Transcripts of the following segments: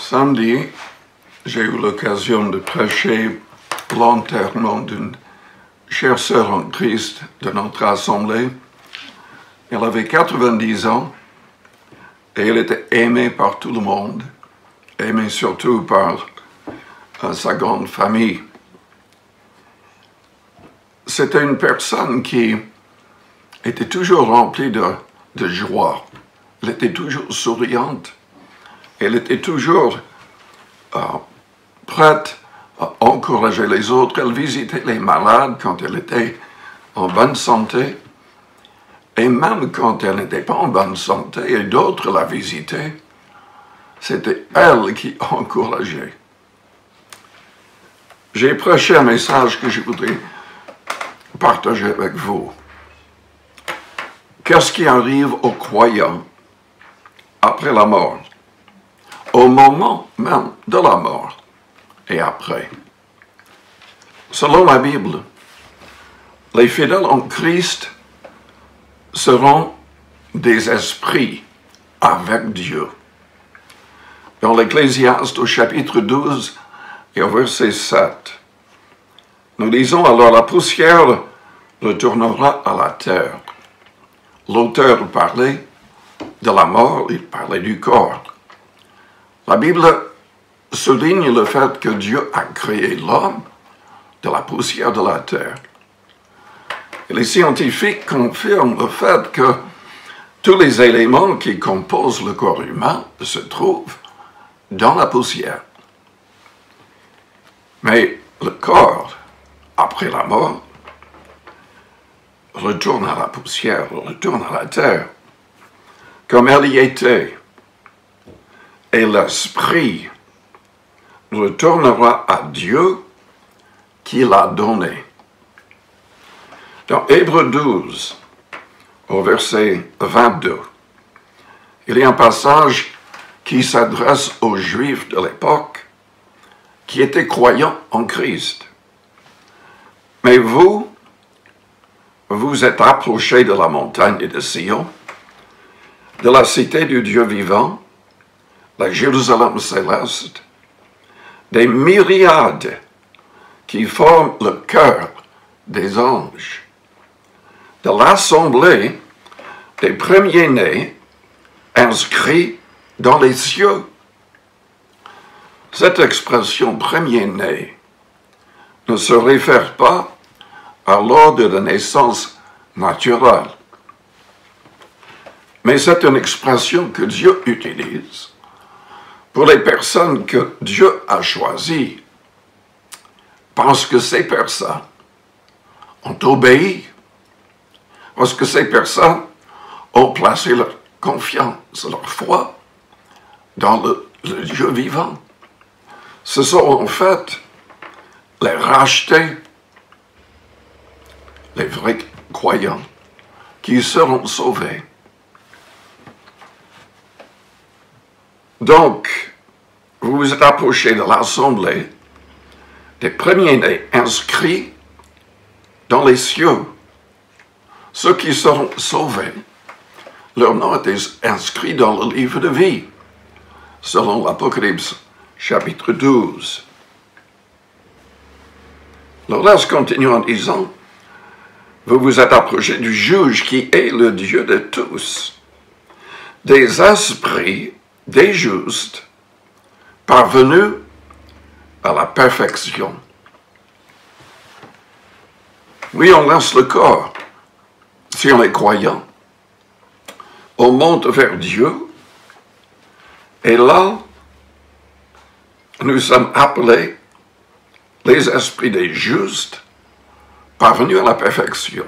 Samedi, j'ai eu l'occasion de prêcher l'enterrement d'une chère sœur en Christ de notre assemblée. Elle avait 90 ans et elle était aimée par tout le monde, aimée surtout par sa grande famille. C'était une personne qui était toujours remplie de joie. Elle était toujours souriante. Elle était toujours prête à encourager les autres. Elle visitait les malades quand elle était en bonne santé. Et même quand elle n'était pas en bonne santé et d'autres la visitaient, c'était elle qui encourageait. J'ai prêché un message que je voudrais partager avec vous. Qu'est-ce qui arrive aux croyants après la mort, au moment même de la mort et après? Selon la Bible, les fidèles en Christ seront des esprits avec Dieu. Dans l'Ecclésiaste au chapitre 12 et au verset 7, nous lisons: alors la poussière retournera à la terre. L'auteur parlait de la mort, il parlait du corps. La Bible souligne le fait que Dieu a créé l'homme de la poussière de la terre. Et les scientifiques confirment le fait que tous les éléments qui composent le corps humain se trouvent dans la poussière. Mais le corps, après la mort, retourne à la poussière, retourne à la terre, comme elle y était. Et l'esprit retournera à Dieu qui l'a donné. Dans Hébreux 12, au verset 22, il y a un passage qui s'adresse aux Juifs de l'époque qui étaient croyants en Christ. Mais vous êtes approchés de la montagne de Sion, de la cité du Dieu vivant, la Jérusalem céleste, des myriades qui forment le cœur des anges, de l'assemblée des premiers-nés inscrits dans les cieux. Cette expression « premier-né » ne se réfère pas à l'ordre de naissance naturelle, mais c'est une expression que Dieu utilise pour les personnes que Dieu a choisies, parce que ces personnes ont obéi, parce que ces personnes ont placé leur confiance, leur foi dans le Dieu vivant. Ce sont en fait les rachetés, les vrais croyants, qui seront sauvés. Donc, vous vous êtes approchés de l'assemblée des premiers-nés inscrits dans les cieux. Ceux qui seront sauvés, leur nom est inscrit dans le livre de vie, selon l'Apocalypse, chapitre 12. Le reste continue en disant: vous vous êtes approchés du juge qui est le Dieu de tous, des esprits des justes, parvenus à la perfection. Oui, on laisse le corps, si on est croyant. On monte vers Dieu, et là, nous sommes appelés les esprits des justes, parvenus à la perfection.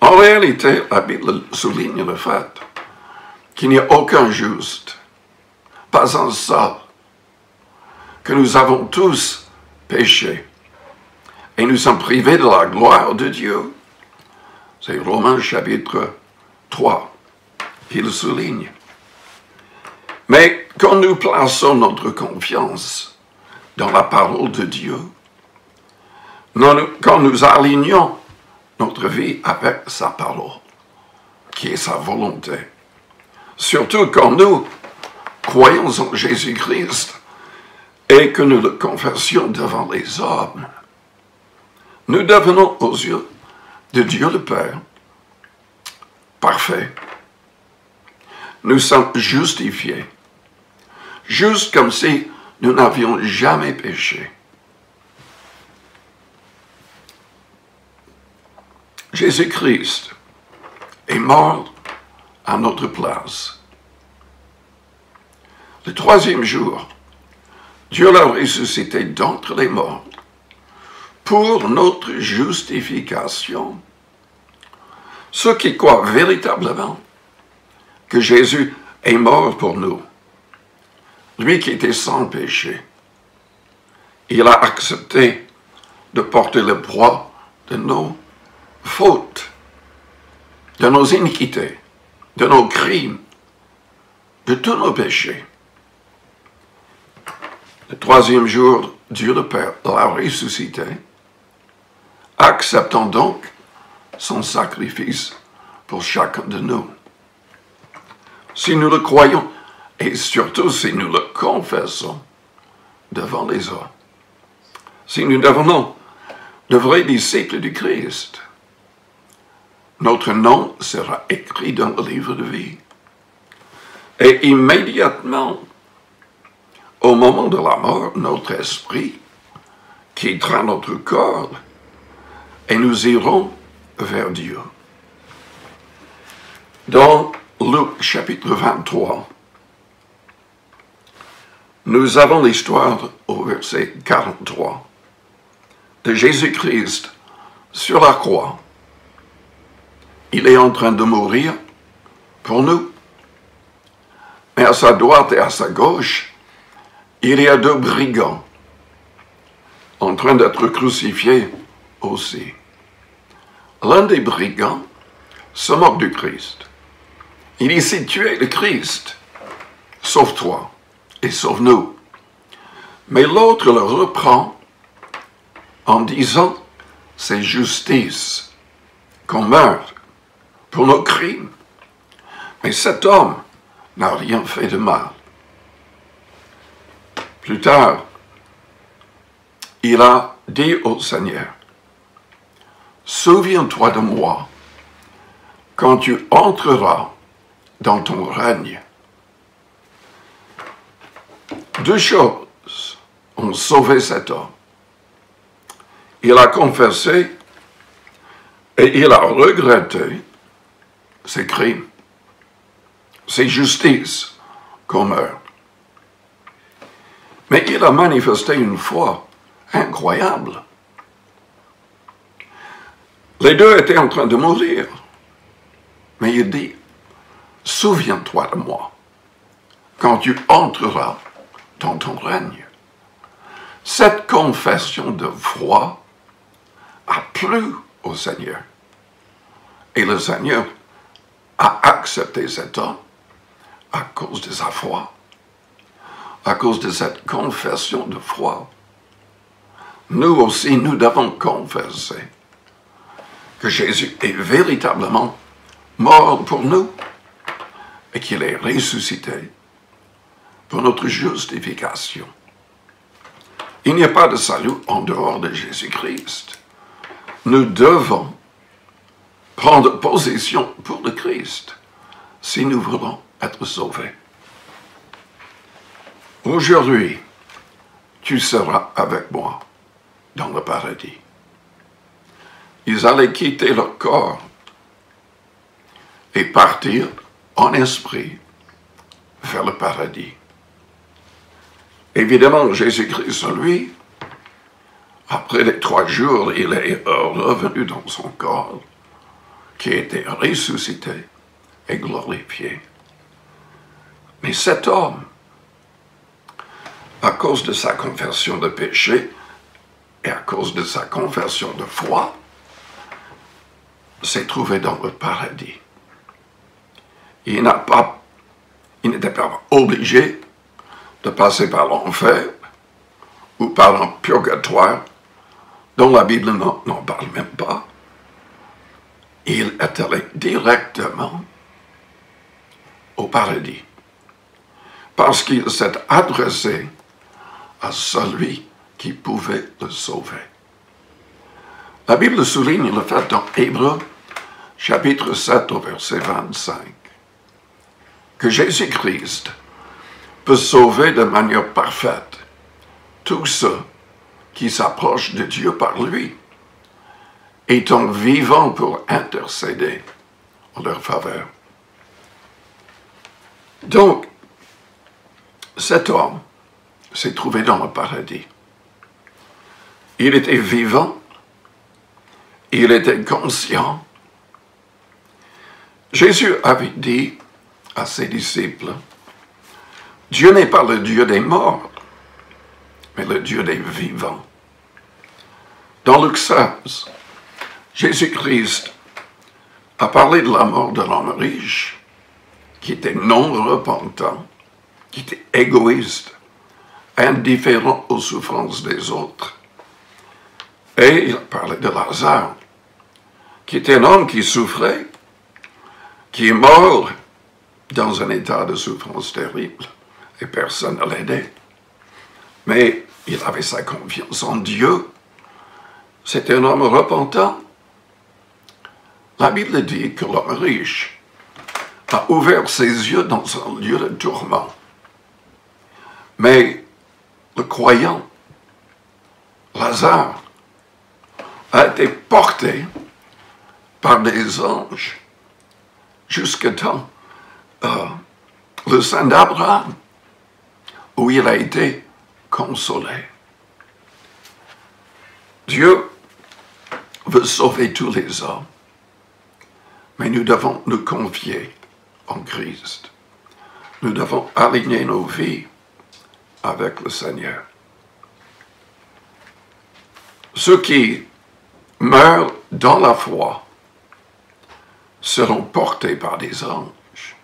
En réalité, la Bible souligne le fait qu'il n'y a aucun juste, pas un seul, que nous avons tous péché, et nous sommes privés de la gloire de Dieu. C'est Romains chapitre 3 qui le souligne. Mais quand nous plaçons notre confiance dans la parole de Dieu, quand nous alignons notre vie avec sa parole, qui est sa volonté, surtout quand nous croyons en Jésus-Christ et que nous le confessions devant les hommes, nous devenons aux yeux de Dieu le Père parfait. Nous sommes justifiés, juste comme si nous n'avions jamais péché. Jésus-Christ est mort à notre place. Le troisième jour, Dieu l'a ressuscité d'entre les morts pour notre justification. Ceux qui croient véritablement que Jésus est mort pour nous, lui qui était sans péché, il a accepté de porter le poids de nos fautes, de nos iniquités, de nos crimes, de tous nos péchés. Le troisième jour, Dieu le Père l'a ressuscité, acceptant donc son sacrifice pour chacun de nous. Si nous le croyons, et surtout si nous le confessons devant les hommes, si nous devenons de vrais disciples du Christ, notre nom sera écrit dans le livre de vie. Et immédiatement, au moment de la mort, notre esprit quittera notre corps et nous irons vers Dieu. Dans Luc chapitre 23, nous avons l'histoire au verset 43 de Jésus-Christ sur la croix. Il est en train de mourir pour nous. Mais à sa droite et à sa gauche, il y a deux brigands en train d'être crucifiés aussi. L'un des brigands se moque du Christ. Il dit, tu es le Christ, sauve-toi et sauve-nous. Mais l'autre le reprend en disant, c'est justice qu'on meurt pour nos crimes. Mais cet homme n'a rien fait de mal. Plus tard, il a dit au Seigneur, souviens-toi de moi quand tu entreras dans ton règne. Deux choses ont sauvé cet homme. Il a confessé et il a regretté ses crimes, ses justices qu'on meurt. Mais il a manifesté une foi incroyable. Les deux étaient en train de mourir. Mais il dit, souviens-toi de moi quand tu entreras dans ton règne. Cette confession de foi a plu au Seigneur. Et le Seigneur a accepté cet homme à cause de sa foi, à cause de cette confession de foi. Nous aussi, nous devons confesser que Jésus est véritablement mort pour nous et qu'il est ressuscité pour notre justification. Il n'y a pas de salut en dehors de Jésus-Christ. Nous devons prendre position pour le Christ si nous voulons être sauvés. Aujourd'hui, tu seras avec moi dans le paradis. Ils allaient quitter leur corps et partir en esprit vers le paradis. Évidemment, Jésus-Christ, lui, après les 3 jours, il est revenu dans son corps, qui était ressuscité et glorifié. Mais cet homme, à cause de sa conversion de péché et à cause de sa conversion de foi, s'est trouvé dans le paradis. Il n'était pas obligé de passer par l'enfer ou par un purgatoire dont la Bible n'en parle même pas. Il est allé directement au paradis. parce qu'il s'est adressé à celui qui pouvait le sauver. La Bible souligne le fait dans Hébreux, chapitre 7, au verset 25, que Jésus-Christ peut sauver de manière parfaite tous ceux qui s'approchent de Dieu par lui, étant vivants pour intercéder en leur faveur. Donc, cet homme s'est trouvé dans le paradis. Il était vivant, il était conscient. Jésus avait dit à ses disciples, « Dieu n'est pas le Dieu des morts, mais le Dieu des vivants. » Dans Luc 16, Jésus-Christ a parlé de la mort de l'homme riche, qui était non repentant, qui était égoïste, indifférent aux souffrances des autres. Et il a parlé de Lazare, qui était un homme qui souffrait, qui est mort dans un état de souffrance terrible, et personne ne l'aidait. Mais il avait sa confiance en Dieu. C'était un homme repentant. La Bible dit que l'homme riche a ouvert ses yeux dans un lieu de tourment. Mais le croyant, Lazare, a été porté par des anges jusque dans le sein d'Abraham, où il a été consolé. Dieu veut sauver tous les hommes, mais nous devons nous confier en Christ. Nous devons aligner nos vies avec le Seigneur. Ceux qui meurent dans la foi seront portés par des anges,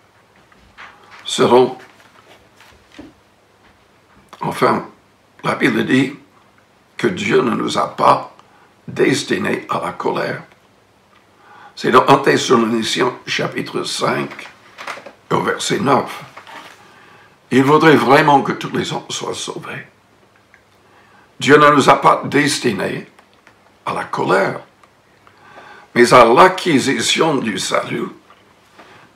la Bible dit que Dieu ne nous a pas destinés à la colère. C'est dans 1 Thessaloniciens chapitre 5, au verset 9. Il voudrait vraiment que tous les hommes soient sauvés. Dieu ne nous a pas destinés à la colère, mais à l'acquisition du salut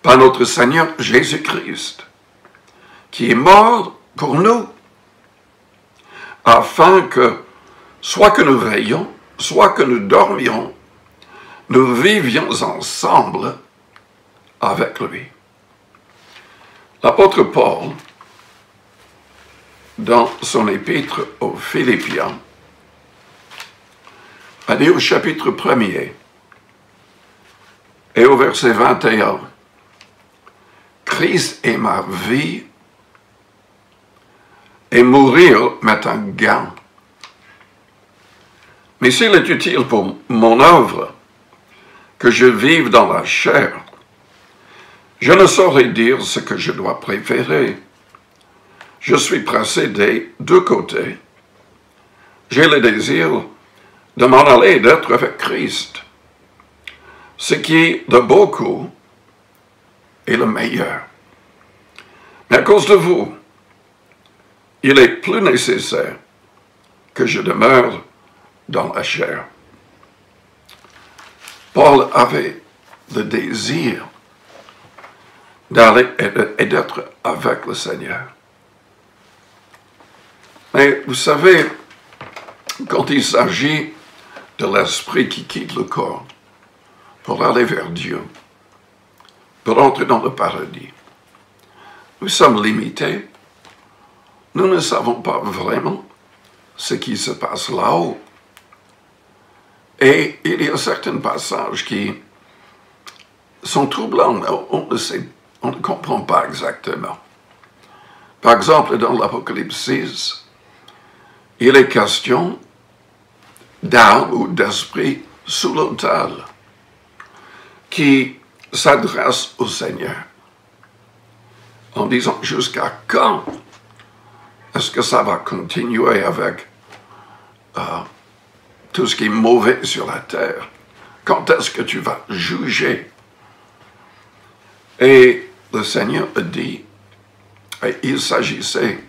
par notre Seigneur Jésus-Christ, qui est mort pour nous, afin que, soit que nous veillions, soit que nous dormions, nous vivions ensemble avec lui. L'apôtre Paul, dans son épître aux Philippiens, a dit au chapitre 1er et au verset 21, « Christ est ma vie, et mourir m'est un gain. Mais s'il est utile pour mon œuvre que je vive dans la chair, je ne saurais dire ce que je dois préférer. Je suis pressé des deux côtés. J'ai le désir de m'en aller et d'être avec Christ, ce qui, de beaucoup, est le meilleur. Mais à cause de vous, il est plus nécessaire que je demeure dans la chair. » Paul avait le désir d'aller et d'être avec le Seigneur. Mais vous savez, quand il s'agit de l'esprit qui quitte le corps pour aller vers Dieu, pour entrer dans le paradis, nous sommes limités. Nous ne savons pas vraiment ce qui se passe là-haut. Et il y a certains passages qui sont troublants. On ne comprend pas exactement. Par exemple, dans l'Apocalypse 6, il est question d'âme ou d'esprit sous l'autel qui s'adresse au Seigneur en disant jusqu'à quand est-ce que ça va continuer avec tout ce qui est mauvais sur la terre? Quand est-ce que tu vas juger? Et le Seigneur a dit Et il s'agissait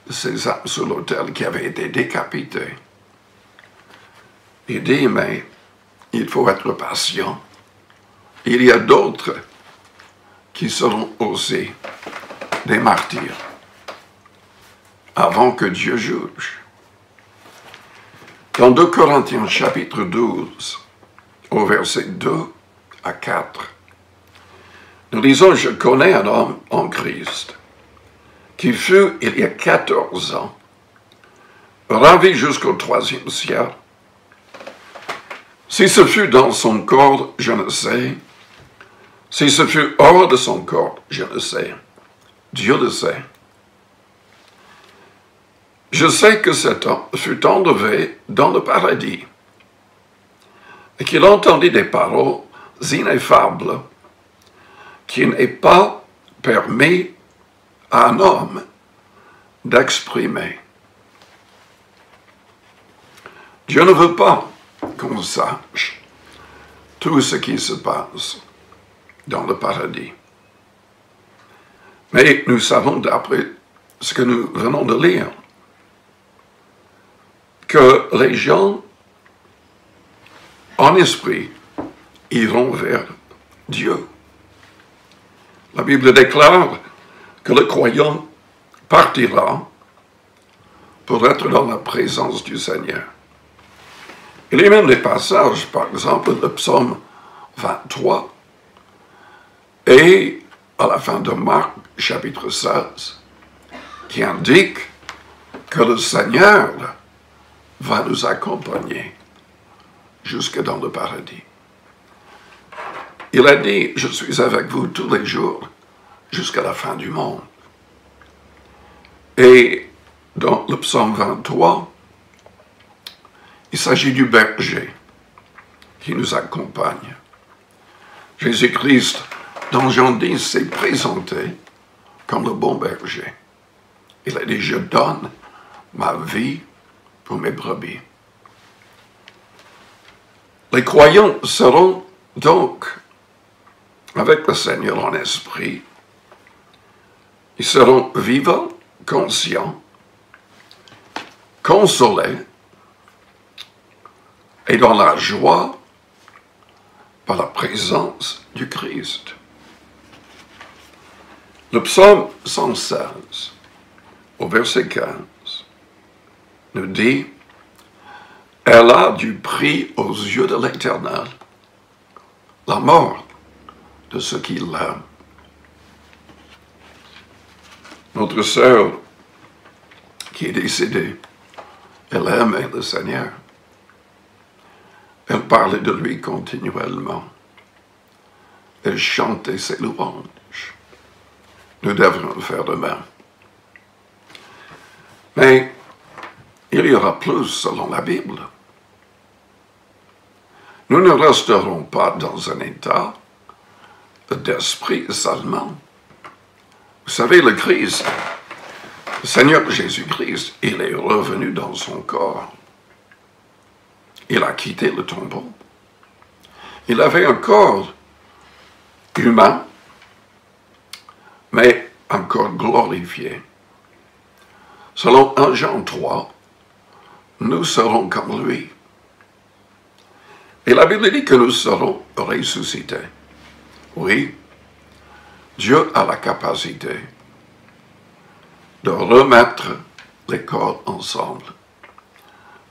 de ces âmes sur l'autel qui avaient été décapitées. Il dit, mais il faut être patient. Il y a d'autres qui seront aussi des martyrs avant que Dieu juge. Dans 2 Corinthiens chapitre 12, au verset 2 à 4, nous lisons, « Je connais un homme en Christ qui fut, il y a 14 ans, ravi jusqu'au 3e ciel. Si ce fut dans son corps, je ne sais. Si ce fut hors de son corps, je ne sais. Dieu le sait. Je sais que cet homme fut enlevé dans le paradis et qu'il entendit des paroles ineffables qui n'est pas permis à un homme d'exprimer. Dieu ne veut pas qu'on sache tout ce qui se passe dans le paradis. Mais nous savons, d'après ce que nous venons de lire, que les gens, en esprit, iront vers Dieu. La Bible déclare que le croyant partira pour être dans la présence du Seigneur. Il y a même des passages, par exemple, le psaume 23 et à la fin de Marc, chapitre 16, qui indiquent que le Seigneur va nous accompagner jusque dans le paradis. Il a dit, « Je suis avec vous tous les jours jusqu'à la fin du monde. » Et dans le psaume 23, il s'agit du berger qui nous accompagne. Jésus-Christ, dans Jean 10, s'est présenté comme le bon berger. Il a dit, « Je donne ma vie pour mes brebis. » Les croyants seront donc avec le Seigneur en esprit. Ils seront vivants, conscients, consolés et dans la joie par la présence du Christ. Le psaume 116, au verset 15, nous dit « Elle a du prix aux yeux de l'Éternel, la mort de ceux qui l'aiment. » Notre sœur qui est décédée, elle aimait le Seigneur. Elle parlait de lui continuellement. Elle chantait ses louanges. Nous devrions faire de même. Mais il y aura plus selon la Bible. Nous ne resterons pas dans un état d'esprit seulement. Vous savez, le Christ, le Seigneur Jésus-Christ, il est revenu dans son corps. Il a quitté le tombeau. Il avait un corps humain, mais un corps glorifié. Selon 1 Jean 3, nous serons comme lui. Et la Bible dit que nous serons ressuscités. Oui, Dieu a la capacité de remettre les corps ensemble.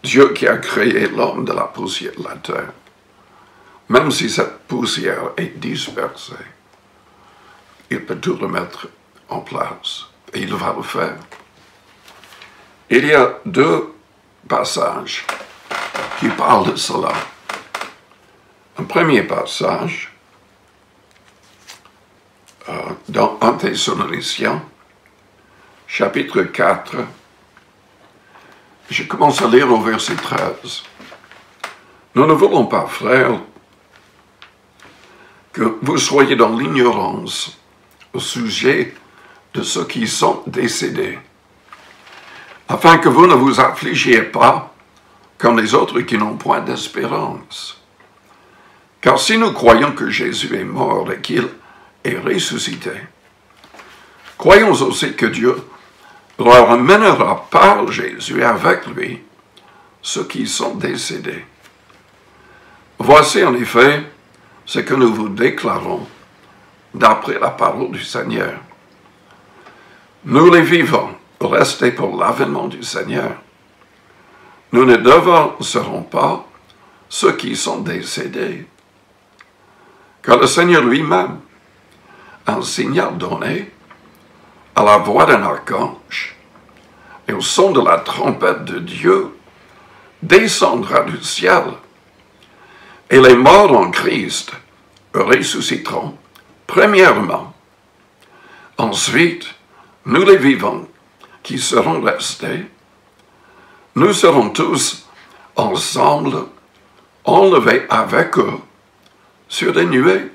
Dieu qui a créé l'homme de la poussière de la terre, même si cette poussière est dispersée, il peut tout remettre en place. Et il va le faire. Il y a 2 passages qui parlent de cela. Un premier passage, dans 1 Thessaloniciens, chapitre 4, je commence à lire au verset 13. Nous ne voulons pas, frères, que vous soyez dans l'ignorance au sujet de ceux qui sont décédés, afin que vous ne vous affligiez pas comme les autres qui n'ont point d'espérance. Car si nous croyons que Jésus est mort et qu'il est ressuscité, Croyons aussi que Dieu leur amènera par Jésus avec lui ceux qui sont décédés. Voici en effet ce que nous vous déclarons d'après la parole du Seigneur. Nous les vivants, restés pour l'avènement du Seigneur, nous ne devancerons pas ceux qui sont décédés. Car le Seigneur lui-même, un signal donné, à la voix d'un archange, et au son de la trompette de Dieu, descendra du ciel, et les morts en Christ ressusciteront premièrement. Ensuite, nous les vivants qui serons restés, nous serons tous ensemble enlevés avec eux sur des nuées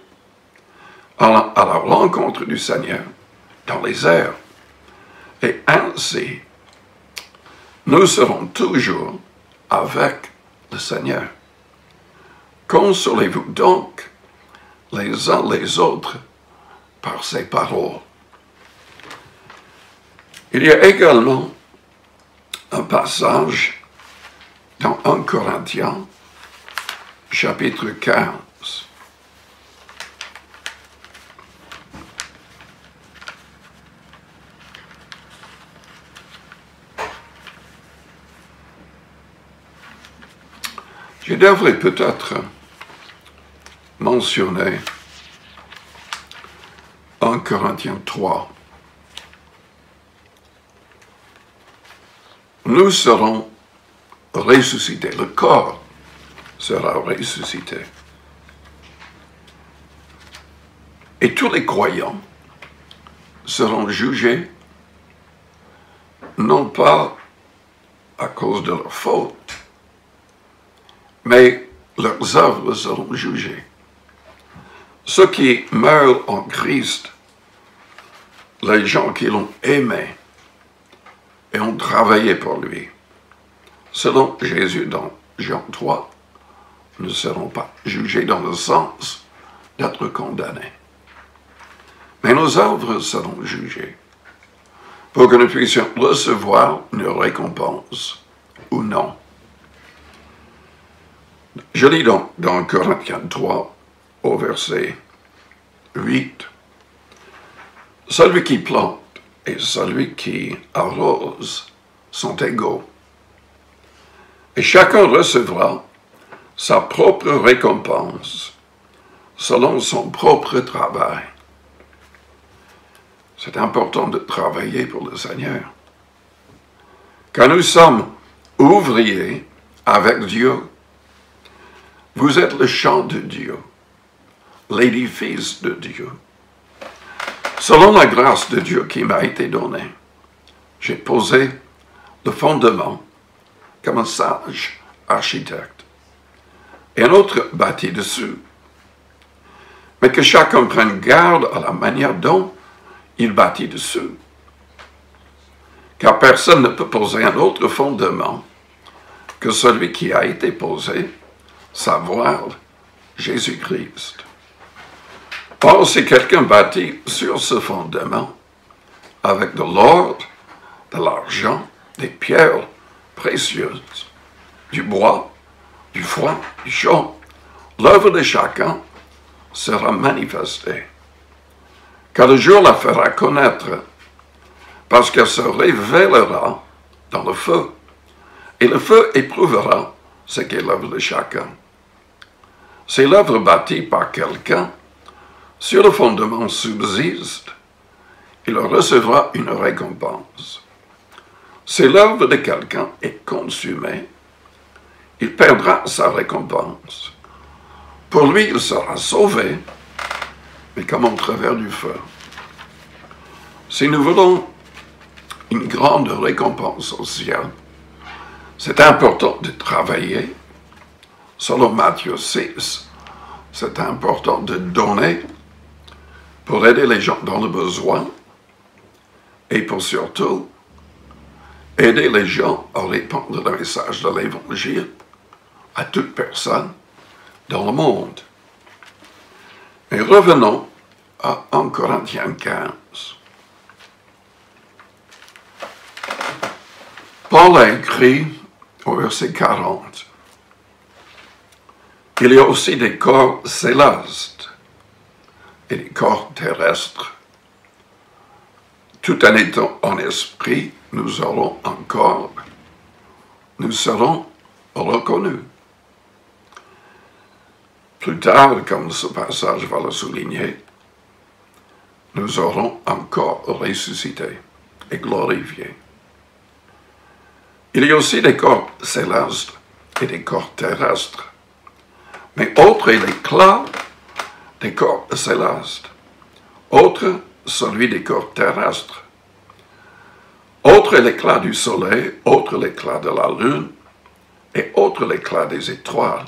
à la rencontre du Seigneur dans les airs. Et ainsi, nous serons toujours avec le Seigneur. Consolez-vous donc les uns les autres par ces paroles. Il y a également un passage dans 1 Corinthiens, chapitre 15. Je devrais peut-être mentionner 1 Corinthiens 3. Nous serons ressuscités. Le corps sera ressuscité. Et tous les croyants seront jugés, non pas à cause de leur faute, mais leurs œuvres seront jugées. Ceux qui meurent en Christ, les gens qui l'ont aimé et ont travaillé pour lui, selon Jésus dans Jean 3, ne seront pas jugés dans le sens d'être condamnés. Mais nos œuvres seront jugées pour que nous puissions recevoir une récompense ou non. Je lis donc dans Corinthiens 3, au verset 8. Celui qui plante et celui qui arrose sont égaux. Et chacun recevra sa propre récompense selon son propre travail. C'est important de travailler pour le Seigneur. Car nous sommes ouvriers avec Dieu. Vous êtes le champ de Dieu, l'édifice de Dieu. Selon la grâce de Dieu qui m'a été donnée, j'ai posé le fondement comme un sage architecte, et un autre bâtit dessus. Mais que chacun prenne garde à la manière dont il bâtit dessus. Car personne ne peut poser un autre fondement que celui qui a été posé, savoir Jésus-Christ. Or, si quelqu'un bâtit sur ce fondement avec de l'or, de l'argent, des pierres précieuses, du bois, du foin, du chaume, l'œuvre de chacun sera manifestée. Car le jour la fera connaître, parce qu'elle se révélera dans le feu, et le feu éprouvera ce qu'est l'œuvre de chacun. Si l'œuvre bâtie par quelqu'un sur le fondement subsiste, il recevra une récompense. Si l'œuvre de quelqu'un est consumée, il perdra sa récompense. Pour lui, il sera sauvé, mais comme au travers du feu. Si nous voulons une grande récompense au ciel, c'est important de travailler. Selon Matthieu 6, c'est important de donner pour aider les gens dans le besoin et pour surtout aider les gens à répandre le message de l'Évangile à toute personne dans le monde. Mais revenons à 1 Corinthiens 15. Paul a écrit au verset 40, il y a aussi des corps célestes et des corps terrestres. Tout en étant en esprit, nous aurons un corps, nous serons reconnus. Plus tard, comme ce passage va le souligner, nous aurons un corps ressuscité et glorifié. Il y a aussi des corps célestes et des corps terrestres. Mais autre est l'éclat des corps célestes, autre celui des corps terrestres. Autre est l'éclat du soleil, autre l'éclat de la lune, et autre l'éclat des étoiles.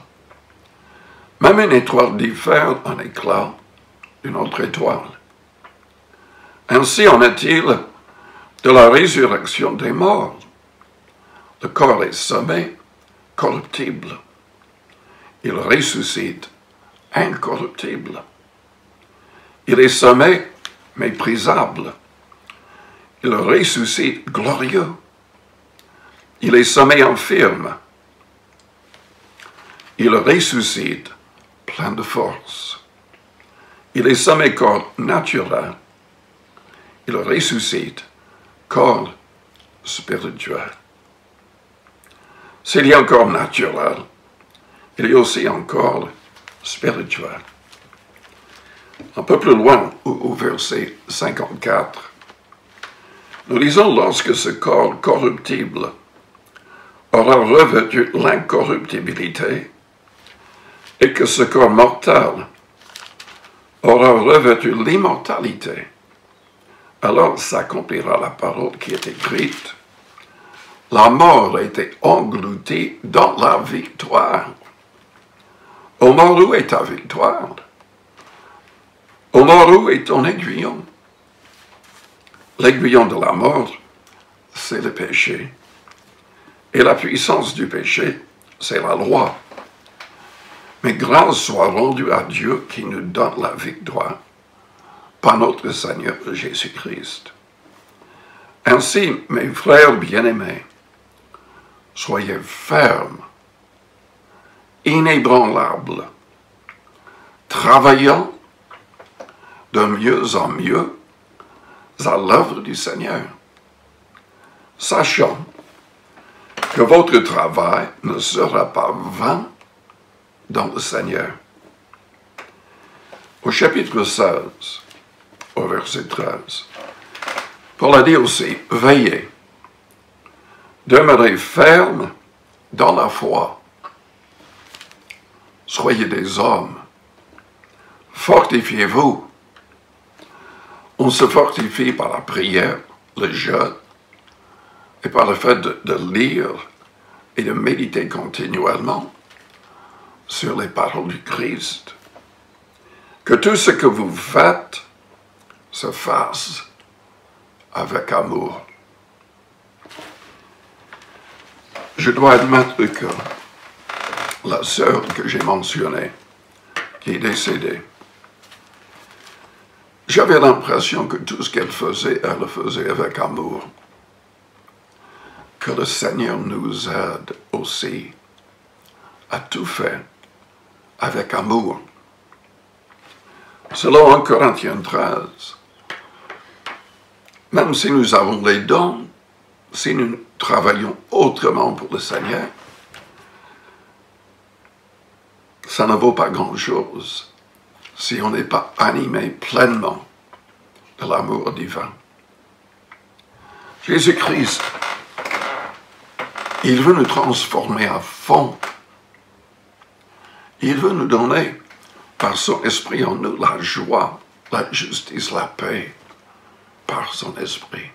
Même une étoile diffère en éclat d'une autre étoile. Ainsi en est-il de la résurrection des morts. Le corps est semé corruptible. Il ressuscite incorruptible. Il est semé méprisable. Il ressuscite glorieux. Il est semé infirme. Il ressuscite plein de force. Il est semé corps naturel. Il ressuscite corps spirituel. S'il y a un corps naturel, il y a aussi un corps spirituel. Un peu plus loin, au verset 54, nous lisons lorsque ce corps corruptible aura revêtu l'incorruptibilité et que ce corps mortel aura revêtu l'immortalité, alors s'accomplira la parole qui est écrite. La mort a été engloutie dans la victoire. Ô mort, où est ta victoire? Ô mort, où est ton aiguillon? L'aiguillon de la mort, c'est le péché. Et la puissance du péché, c'est la loi. Mais grâce soit rendue à Dieu qui nous donne la victoire par notre Seigneur Jésus-Christ. Ainsi, mes frères bien-aimés, soyez fermes, inébranlables, travaillant de mieux en mieux à l'œuvre du Seigneur, sachant que votre travail ne sera pas vain dans le Seigneur. Au chapitre 16, au verset 13, Paul a dit aussi, veillez, demeurez fermes dans la foi, soyez des hommes, fortifiez-vous. On se fortifie par la prière, le jeûne, et par le fait de lire et de méditer continuellement sur les paroles du Christ. Que tout ce que vous faites se fasse avec amour. Je dois admettre que la sœur que j'ai mentionnée, qui est décédée, j'avais l'impression que tout ce qu'elle le faisait avec amour. Que le Seigneur nous aide aussi à tout faire avec amour. Selon 1 Corinthiens 13, même si nous avons les dons, si nous travaillons autrement pour le Seigneur, ça ne vaut pas grand-chose si on n'est pas animé pleinement de l'amour divin. Jésus-Christ, il veut nous transformer à fond. Il veut nous donner, par son esprit en nous, la joie, la justice, la paix, par son esprit.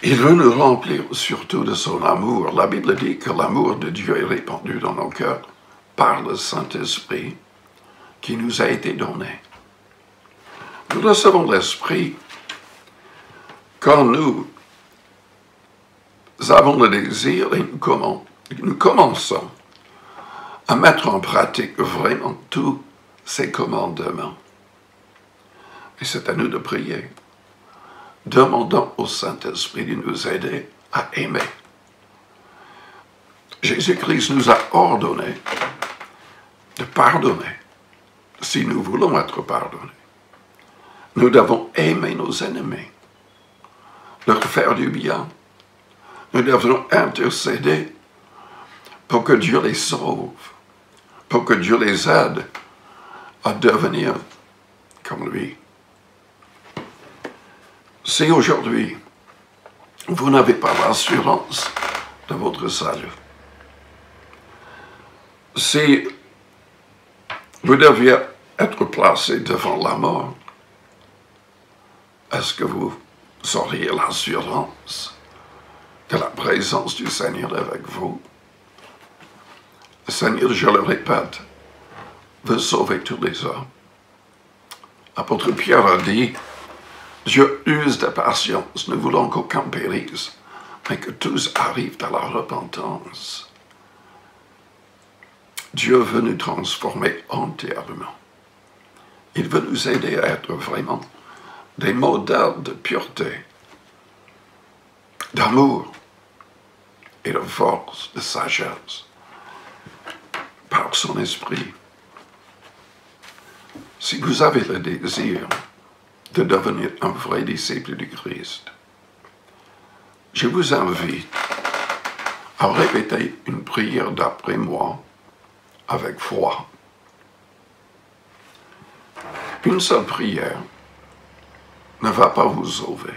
Il veut nous remplir surtout de son amour. La Bible dit que l'amour de Dieu est répandu dans nos cœurs par le Saint-Esprit qui nous a été donné. Nous recevons l'Esprit quand nous avons le désir et nous commençons à mettre en pratique vraiment tous ces commandements. Et c'est à nous de prier. demandons au Saint-Esprit de nous aider à aimer. Jésus-Christ nous a ordonné de pardonner si nous voulons être pardonnés. Nous devons aimer nos ennemis, leur faire du bien. Nous devons intercéder pour que Dieu les sauve, pour que Dieu les aide à devenir comme lui. Si aujourd'hui, vous n'avez pas l'assurance de votre salut, si vous deviez être placé devant la mort, est-ce que vous auriez l'assurance de la présence du Seigneur avec vous? Le Seigneur, je le répète, veut sauver tous les hommes. L'apôtre Pierre a dit, Dieu use de patience, nous voulons qu'aucun périsse, mais que tous arrivent à la repentance. Dieu veut nous transformer entièrement. Il veut nous aider à être vraiment des modèles de pureté, d'amour et de force, de sagesse, par son esprit. Si vous avez le désir de devenir un vrai disciple du Christ, je vous invite à répéter une prière d'après moi avec foi. Une seule prière ne va pas vous sauver.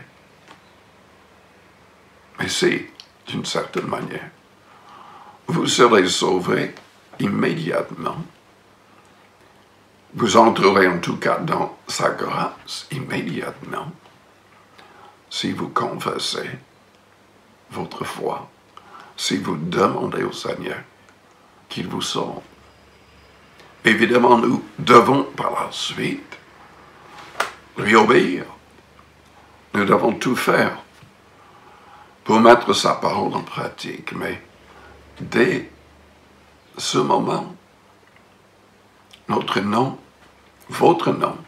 Mais si, d'une certaine manière, vous serez sauvé immédiatement. Vous entrerez en tout cas dans sa grâce immédiatement si vous confessez votre foi, si vous demandez au Seigneur qu'il vous sauve. Évidemment, nous devons par la suite lui obéir. Nous devons tout faire pour mettre sa parole en pratique, mais dès ce moment, notre nom, votre nom,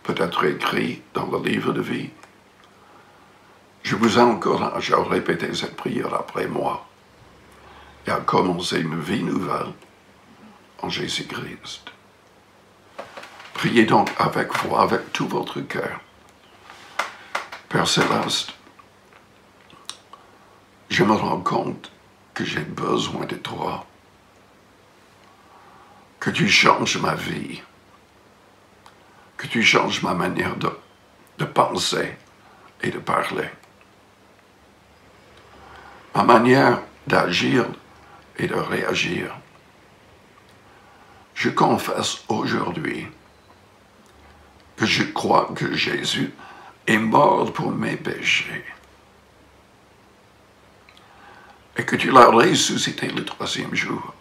peut être écrit dans le livre de vie. Je vous encourage à répéter cette prière après moi et à commencer une vie nouvelle en Jésus-Christ. Priez donc avec foi, avec tout votre cœur. Père Céleste, je me rends compte que j'ai besoin de toi, que tu changes ma vie, que tu changes ma manière de penser et de parler, ma manière d'agir et de réagir. Je confesse aujourd'hui que je crois que Jésus est mort pour mes péchés et que tu l'as ressuscité le troisième jour,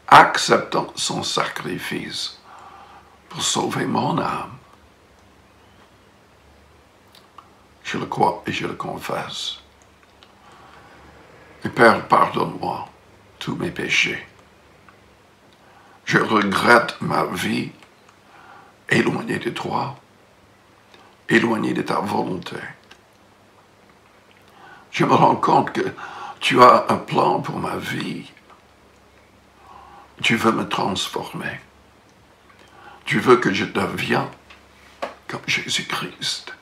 acceptant son sacrifice pour sauver mon âme. Je le crois et je le confesse. Et Père, pardonne-moi tous mes péchés. Je regrette ma vie éloignée de toi, éloignée de ta volonté. Je me rends compte que tu as un plan pour ma vie. Tu veux me transformer. Tu veux que je devienne comme Jésus-Christ,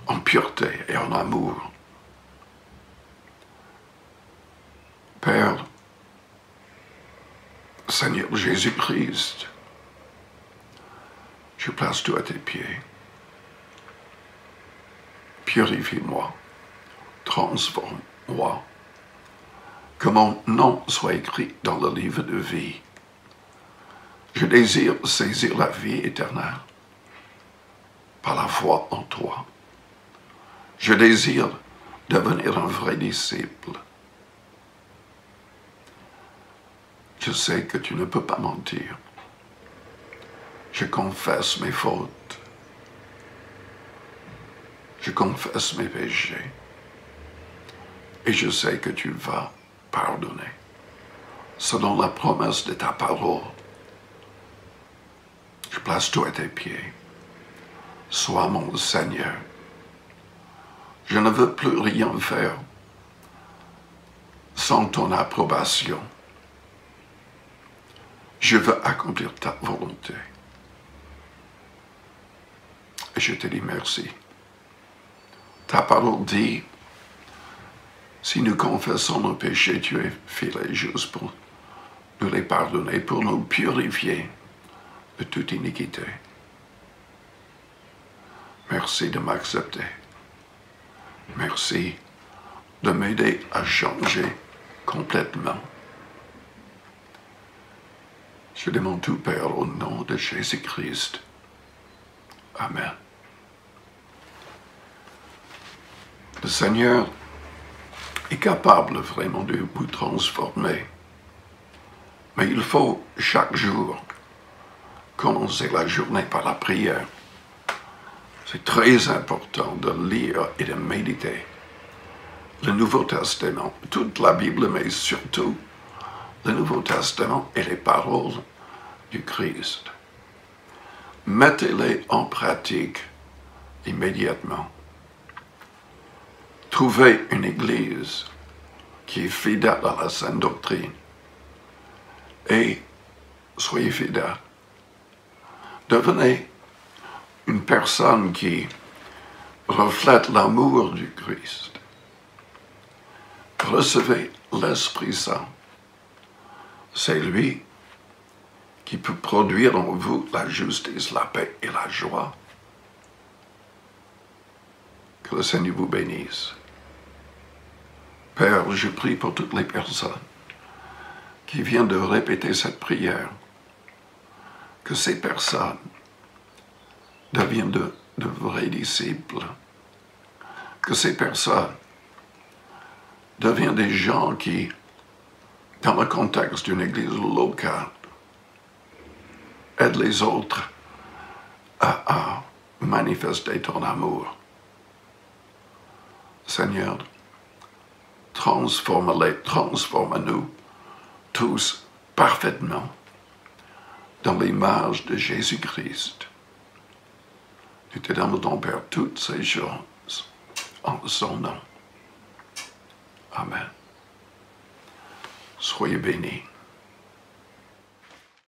en pureté et en amour. Père, Seigneur Jésus-Christ, je place tout à tes pieds. Purifie-moi, transforme-moi, que mon nom soit écrit dans le livre de vie. Je désire saisir la vie éternelle par la foi en toi. Je désire devenir un vrai disciple. Je sais que tu ne peux pas mentir. Je confesse mes fautes. Je confesse mes péchés. Et je sais que tu vas pardonner, selon la promesse de ta parole. Je place tout à tes pieds. sois mon Seigneur. Je ne veux plus rien faire sans ton approbation. Je veux accomplir ta volonté. Et je te dis merci. Ta parole dit, si nous confessons nos péchés, tu es fidèle et juste pour nous les pardonner, pour nous purifier de toute iniquité. Merci de m'accepter. Merci de m'aider à changer complètement. Je demande tout, Père, au nom de Jésus-Christ. Amen. Le Seigneur est capable vraiment de vous transformer. Mais il faut chaque jour commencer la journée par la prière. C'est très important de lire et de méditer le Nouveau Testament, toute la Bible, mais surtout le Nouveau Testament et les paroles du Christ. Mettez-les en pratique immédiatement. Trouvez une église qui est fidèle à la saine doctrine et soyez fidèle. Devenez une personne qui reflète l'amour du Christ. Recevez l'Esprit Saint. C'est lui qui peut produire en vous la justice, la paix et la joie. Que le Seigneur vous bénisse. Père, je prie pour toutes les personnes qui viennent de répéter cette prière, que ces personnes deviennent de vrais disciples, que ces personnes deviennent des gens qui, dans le contexte d'une église locale, aident les autres à manifester ton amour. Seigneur, transforme-nous tous parfaitement dans l'image de Jésus-Christ. Nous te demandons, Père, toutes ces choses en son nom. Amen. Soyez bénis.